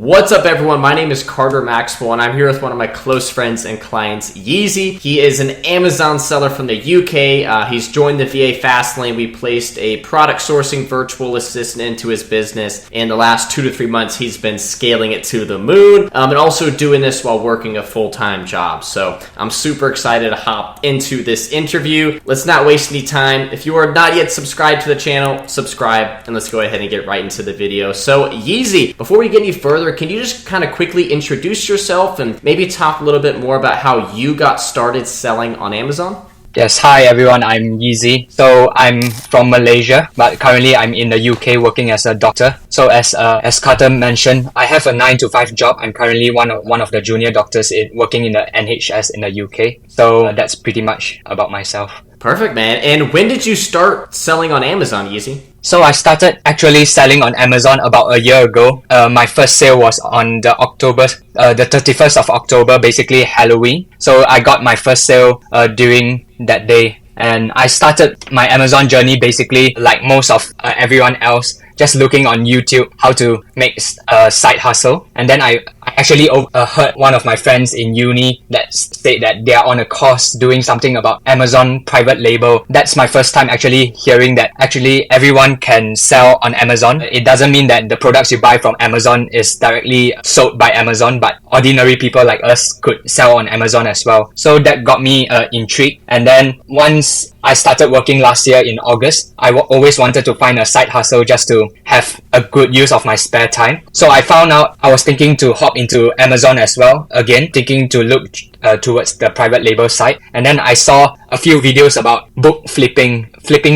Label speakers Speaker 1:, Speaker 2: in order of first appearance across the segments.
Speaker 1: What's up, everyone? My name is Carter Maxwell, and I'm here with one of my close friends and clients, Yizhi. He is an Amazon seller from the UK. He's joined the VA Fastlane. We placed a product sourcing virtual assistant into his business. In the last 2 to 3 months, he's been scaling it to the moon, and also doing this while working a full-time job. So I'm super excited to hop into this interview. Let's not waste any time. If you are not yet subscribed to the channel, subscribe, and let's go ahead and get right into the video. So Yizhi, before we get any further, can you just kind of quickly introduce yourself and maybe talk a little bit more about how you got started selling on Amazon?
Speaker 2: Yes, hi everyone, I'm Yizhi. So I'm from Malaysia, but currently I'm in the UK working as a doctor. So as Carter mentioned, I have a 9 to 5 job. I'm currently one of the junior doctors working in the NHS in the UK. So that's pretty much about myself.
Speaker 1: Perfect, man. And when did you start selling on Amazon, Yizhi?
Speaker 2: So I started actually selling on Amazon about a year ago. My first sale was on the 31st of October, basically Halloween. So I got my first sale during that day. And I started my Amazon journey basically like most of everyone else, just looking on YouTube how to make a side hustle. And then I actually heard one of my friends in uni that said that they are on a course doing something about Amazon private label. That's my first time actually hearing that actually everyone can sell on Amazon. It doesn't mean that the products you buy from Amazon is directly sold by Amazon, but ordinary people like us could sell on Amazon as well. So that got me intrigued. And then once I started working last year in August, I always wanted to find a side hustle just to have a good use of my spare time. So I found out I was thinking to hop into Amazon as well, again thinking to look towards the private label side. And then I saw a few videos about book flipping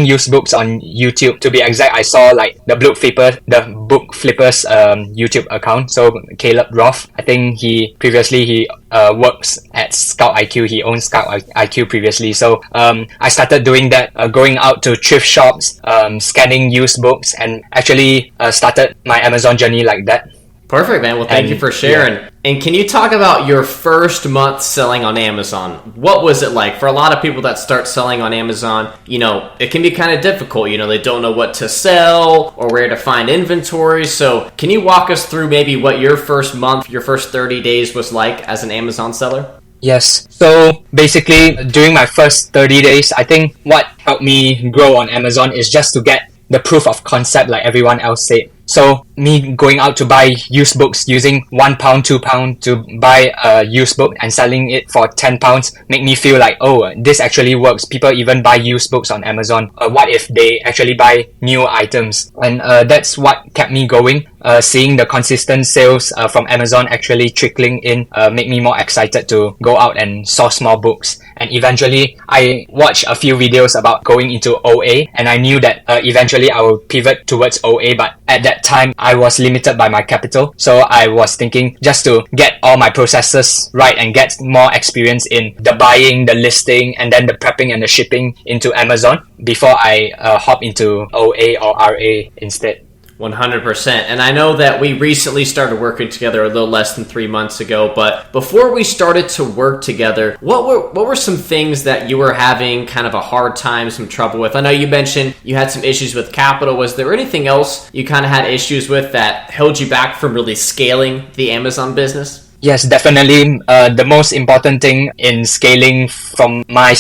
Speaker 2: used books on YouTube. To be exact, I saw like the book flippers YouTube account. So Caleb Roth, I think he works at Scout IQ. He owns Scout IQ previously. So I started doing that, going out to thrift shops, scanning used books, and actually started my Amazon journey like that.
Speaker 1: Perfect, man. Well, thank you for sharing. Yeah. And can you talk about your first month selling on Amazon? What was it like? For a lot of people that start selling on Amazon, it can be kind of difficult. They don't know what to sell or where to find inventory. So can you walk us through maybe what your first month, your first 30 days was like as an Amazon seller?
Speaker 2: Yes. So basically, during my first 30 days, I think what helped me grow on Amazon is just to get the proof of concept like everyone else said. So me going out to buy used books using £1, £2 to buy a used book and selling it for £10 make me feel like, oh, this actually works. People even buy used books on Amazon. What if they actually buy new items? And that's what kept me going. Seeing the consistent sales from Amazon actually trickling in make me more excited to go out and source more books. And eventually, I watched a few videos about going into OA, and I knew that eventually I would pivot towards OA, but at that time, I was limited by my capital. So I was thinking just to get all my processes right and get more experience in the buying, the listing, and then the prepping and the shipping into Amazon before I hop into OA or RA instead.
Speaker 1: 100%. And I know that we recently started working together a little less than 3 months ago, but before we started to work together, what were some things that you were having kind of a hard time, some trouble with? I know you mentioned you had some issues with capital. Was there anything else you kind of had issues with that held you back from really scaling the Amazon business?
Speaker 2: Yes, definitely. The most important thing in scaling from my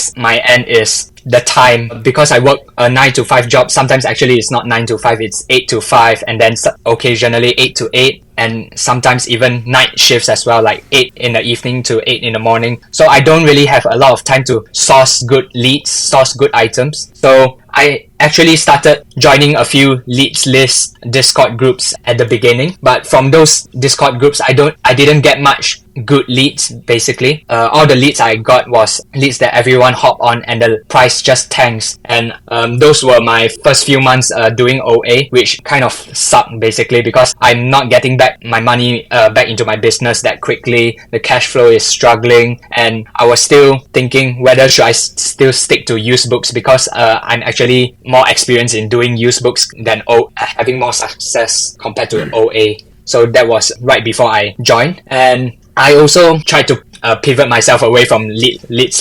Speaker 2: end is the time, because I work a 9 to 5 job. Sometimes actually it's not 9 to 5, it's 8 to 5, and then occasionally 8 to 8, and sometimes even night shifts as well, like 8 in the evening to 8 in the morning. So I don't really have a lot of time to source good leads, source good items. So I actually started joining a few leads list Discord groups at the beginning, but from those Discord groups, I didn't get much good leads. Basically, all the leads I got was leads that everyone hop on, and the price just tanks. And those were my first few months doing OA, which kind of sucked basically, because I'm not getting back my money back into my business that quickly. The cash flow is struggling, and I was still thinking whether should I still stick to used books, because I'm actually more experienced in doing used books than having more success compared to OA. So that was right before I joined, and I also tried to pivot myself away from leads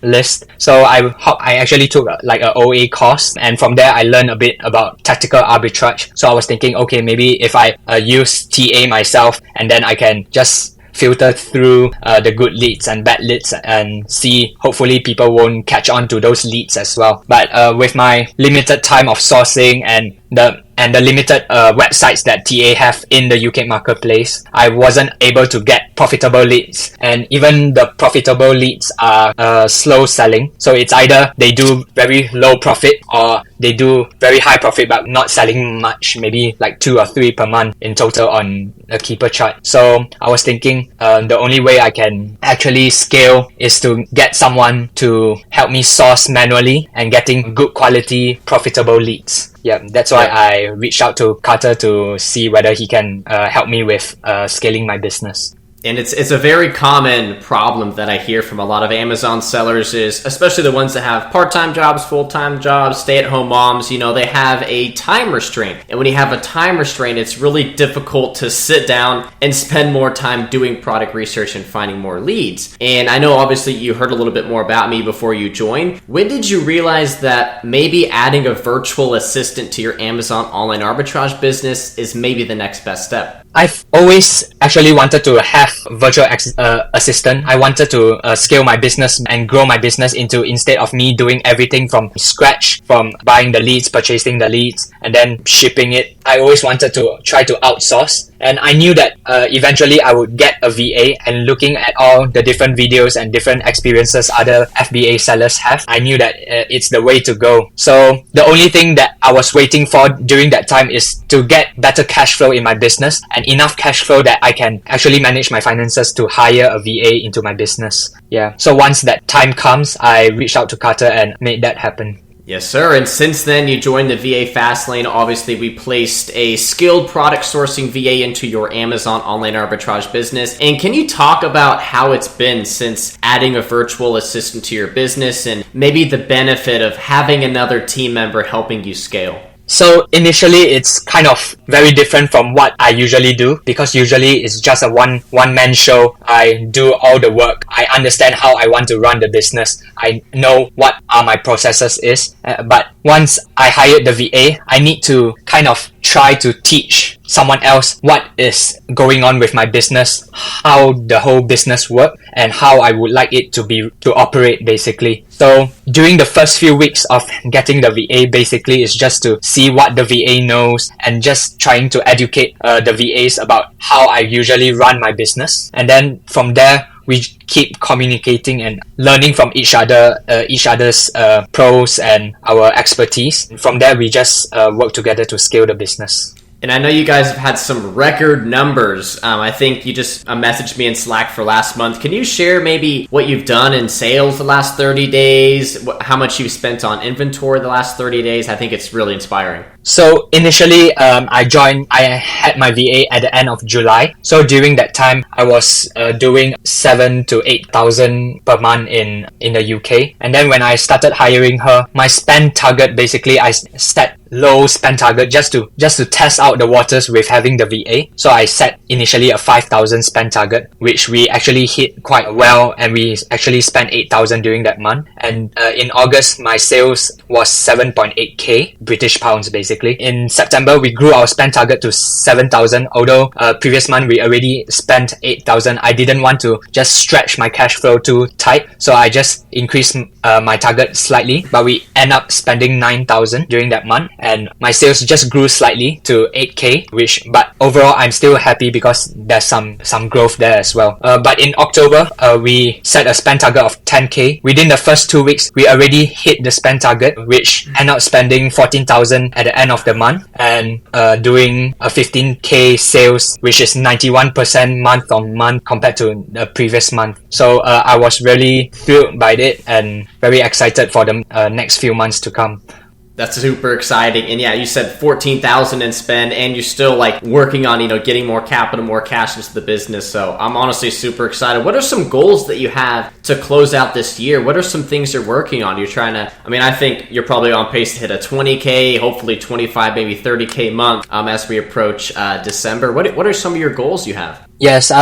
Speaker 2: list. So I actually took like a OA course, and from there I learned a bit about tactical arbitrage. So I was thinking, okay, maybe if I use TA myself, and then I can just filter through the good leads and bad leads and see, hopefully people won't catch on to those leads as well. But with my limited time of sourcing and the limited websites that TA have in the UK marketplace, I wasn't able to get profitable leads, and even the profitable leads are slow selling. So it's either they do very low profit or they do very high profit but not selling much, maybe like 2 or 3 per month in total on a keeper chart. So I was thinking the only way I can actually scale is to get someone to help me source manually and getting good quality profitable leads. Yeah, that's why I reached out to Carter to see whether he can help me with scaling my business.
Speaker 1: And it's a very common problem that I hear from a lot of Amazon sellers, is especially the ones that have part-time jobs, full-time jobs, stay-at-home moms, they have a time restraint. And when you have a time restraint, it's really difficult to sit down and spend more time doing product research and finding more leads. And I know obviously you heard a little bit more about me before you joined. When did you realize that maybe adding a virtual assistant to your Amazon online arbitrage business is maybe the next best step?
Speaker 2: I've always actually wanted to have virtual assistant. I wanted to scale my business and grow my business into, instead of me doing everything from scratch, from buying the leads, purchasing the leads, and then shipping it. I always wanted to try to outsource. And I knew that eventually I would get a VA, and looking at all the different videos and different experiences other FBA sellers have, I knew that it's the way to go. So the only thing that I was waiting for during that time is to get better cash flow in my business and enough cash flow that I can actually manage my finances to hire a VA into my business. Yeah. So once that time comes, I reached out to Carter and made that happen.
Speaker 1: Yes, sir. And since then, you joined the VA Fastlane. Obviously, we placed a skilled product sourcing VA into your Amazon online arbitrage business. And can you talk about how it's been since adding a virtual assistant to your business, and maybe the benefit of having another team member helping you scale?
Speaker 2: So initially, it's kind of very different from what I usually do, because usually it's just a one-man show. I do all the work. I understand how I want to run the business. I know what are my processes is. But once I hired the VA, I need to kind of try to teach someone else what is going on with my business, how the whole business works, and how I would like it to operate basically. So during the first few weeks of getting the VA, basically is just to see what the VA knows and just trying to educate the VAs about how I usually run my business. And then from there, we keep communicating and learning from each other's pros and our expertise. From there, we just work together to scale the business.
Speaker 1: And I know you guys have had some record numbers. I think you just messaged me in Slack for last month. Can you share maybe what you've done in sales the last 30 days, how much you've spent on inventory the last 30 days? I think it's really inspiring.
Speaker 2: So initially, I had my VA at the end of July. So during that time, I was doing 7,000 to 8,000 per month in the UK. And then when I started hiring her, my spend target, basically I set low spend target just to test out the waters with having the VA. So I set initially a 5,000 spend target, which we actually hit quite well, and we actually spent 8,000 during that month. And in August, my sales was 7.8k British pounds basically. In September, we grew our spend target to 7,000. Although previous month we already spent 8,000, I didn't want to just stretch my cash flow too tight, so I just increased my target slightly. But we end up spending 9,000 during that month, and my sales just grew slightly to 8k. But overall, I'm still happy because there's some growth there as well. But in October, we set a spend target of 10k. Within the first 2 weeks, we already hit the spend target, which ended up spending 14,000 at the end of the month, and doing a 15k sales, which is 91% month on month compared to the previous month. So I was really thrilled by it and very excited for the next few months to come.
Speaker 1: That's super exciting. And yeah, you said 14,000 in spend, and you're still like working on, getting more capital, more cash into the business. So I'm honestly super excited. What are some goals that you have to close out this year? What are some things you're working on? You're trying to, I think you're probably on pace to hit a 20k, hopefully 25, maybe 30k month as we approach December. What are some of your goals you have?
Speaker 2: Yes,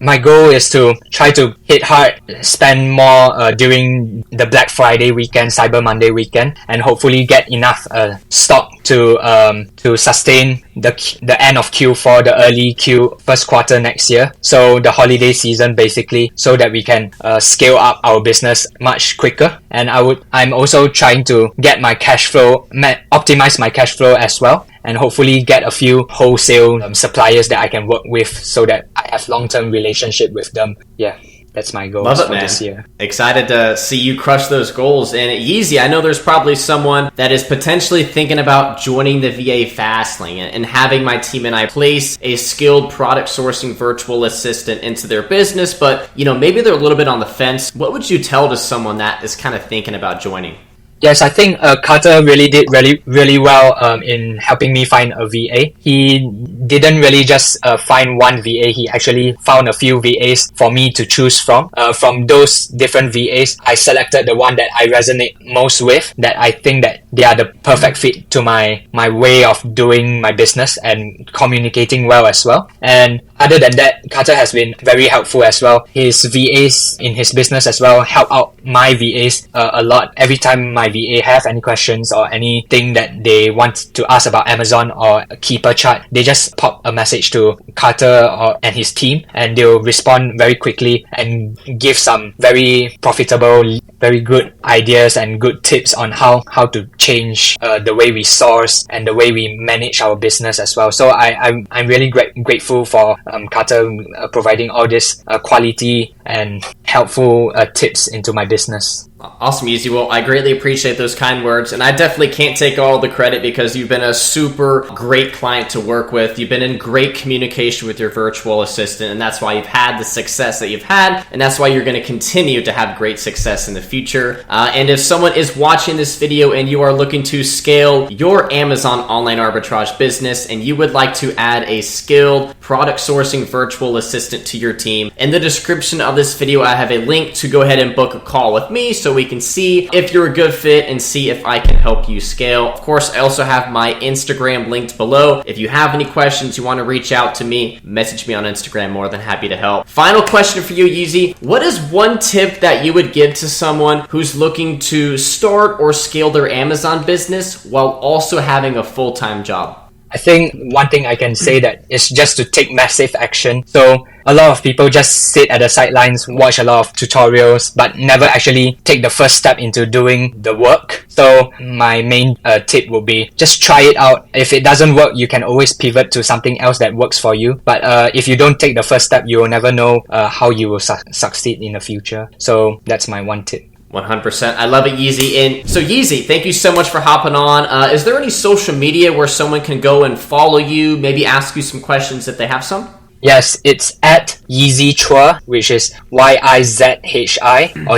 Speaker 2: my goal is to try to hit hard, spend more during the Black Friday weekend, Cyber Monday weekend, and hopefully get enough stock to sustain the end of Q4, the early first quarter next year. So the holiday season, basically, so that we can scale up our business much quicker. And I'm also trying to get my cash flow, optimize my cash flow as well, and hopefully get a few wholesale suppliers that I can work with so that I have long-term relationship with them. Yeah, that's my goal for this year.
Speaker 1: Excited to see you crush those goals. And Yizhi, I know there's probably someone that is potentially thinking about joining the VA Fastlane and having my team and I place a skilled product sourcing virtual assistant into their business, but maybe they're a little bit on the fence. What would you tell to someone that is kind of thinking about joining?
Speaker 2: Yes, I think Carter really did really well in helping me find a VA. He didn't really just find one VA. He actually found a few VAs for me to choose from. From those different VAs, I selected the one that I resonate most with, that I think that they are the perfect fit to my way of doing my business and communicating well as well. And other than that, Carter has been very helpful as well. His VAs in his business as well help out my VAs a lot. Every time my VA have any questions or anything that they want to ask about Amazon or a keeper chart, they just pop a message to Carter and his team, and they'll respond very quickly and give some very profitable, very good ideas and good tips on how to change the way we source and the way we manage our business as well. So I'm really grateful for Carter providing all this quality and helpful tips into my business.
Speaker 1: Awesome, Yizhi. Well, I greatly appreciate those kind words, and I definitely can't take all the credit because you've been a super great client to work with. You've been in great communication with your virtual assistant, and that's why you've had the success that you've had, and that's why you're going to continue to have great success in the future. And if someone is watching this video and you are looking to scale your Amazon online arbitrage business and you would like to add a skilled product sourcing virtual assistant to your team, in the description of this video, I have a link to go ahead and book a call with me so we can see if you're a good fit and see if I can help you scale. Of course, I also have my Instagram linked below. If you have any questions, you want to reach out to me, message me on Instagram. More than happy to help. Final question for you, Yizhi. What is one tip that you would give to someone who's looking to start or scale their Amazon business while also having a full-time job?
Speaker 2: I think one thing I can say that is just to take massive action. So a lot of people just sit at the sidelines, watch a lot of tutorials, but never actually take the first step into doing the work. So my main tip would be just try it out. If it doesn't work, you can always pivot to something else that works for you. But if you don't take the first step, you will never know how you will succeed in the future. So that's my one tip.
Speaker 1: 100%. I love it, Yizhi. And so, Yizhi, thank you so much for hopping on. Is there any social media where someone can go and follow you, maybe ask you some questions if they have some?
Speaker 2: Yes, it's at Yizhi Chua, which is YIZHI or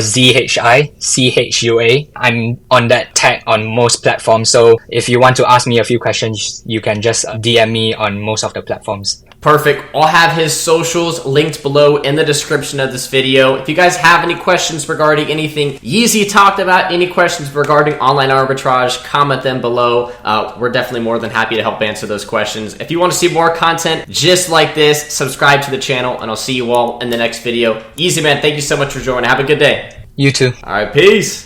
Speaker 2: ZHICHUA. I'm on that tag on most platforms. So if you want to ask me a few questions, you can just DM me on most of the platforms.
Speaker 1: Perfect. I'll have his socials linked below in the description of this video. If you guys have any questions regarding anything Yizhi talked about, any questions regarding online arbitrage, comment them below. We're definitely more than happy to help answer those questions. If you want to see more content just like this, subscribe to the channel, and I'll see you all in the next video. Yizhi, man, thank you so much for joining. Have a good day.
Speaker 2: You too.
Speaker 1: All right, peace.